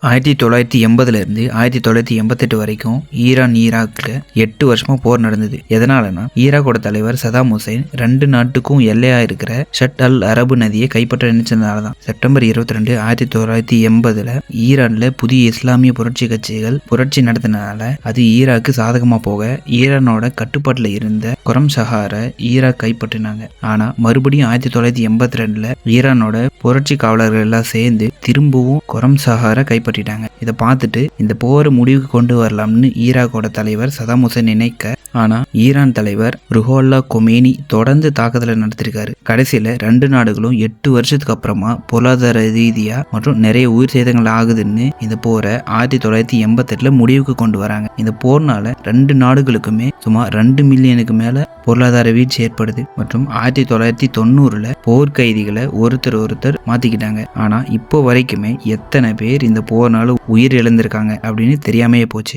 1980 1988 வரைக்கும் ஈராக்ல 8 வருஷமா போர் நடந்தது. எதனாலனா ஈராக்கோட தலைவர் சதாம் ஹுசைன் 2 நாட்டுக்கும் எல்லையா இருக்கிற ஷட் அல் அரபு நதியை கைப்பற்ற நினைச்சதுனாலதான். செப்டம்பர் 22 1980 ஈரான்ல புதிய இஸ்லாமிய புரட்சி கட்சிகள் புரட்சி நடத்தினால அது ஈராக்கு சாதகமா போக ஈரானோட கட்டுப்பாட்டுல இருந்த குரம் ஷஹாரை ஈராக் கைப்பற்றினாங்க. ஆனா மறுபடியும் 1982 ஈரானோட புரட்சி காவலர்கள் எல்லாம் சேர்ந்து திரும்பவும் குரம் ஷஹாரை கைப்பற்றிட்டாங்க. இதை பார்த்துட்டு இந்த போரை முடிவுக்கு கொண்டு வரலாம்னு ஈராக்கோட தலைவர் சதாம் ஹுசைன் நினைக்க, ஆனா ஈரான் தலைவர் ருஹோல்லா கொமேனி தொடர்ந்து தாக்குதலை நடத்திருக்காரு. கடைசியில 2 நாடுகளும் 8 வருஷத்துக்கு அப்புறமா பொருளாதார ரீதியா மற்றும் நிறைய உயிர் சேதங்கள் ஆகுதுன்னு இந்த போரை 1988 முடிவுக்கு கொண்டு வராங்க. இந்த போர்னால 2 நாடுகளுக்குமே சுமார் 2 மில்லியனுக்கு மேல பொருளாதார வீழ்ச்சி ஏற்படுது மற்றும் 1990 போர் கைதிகளை ஒருத்தர் மாத்திக்கிட்டாங்க. ஆனா இப்போ வரைக்குமே எத்தனை பேர் இந்த போர்னால உயிர் இழந்திருக்காங்க அப்படின்னு தெரியாமையே போச்சு.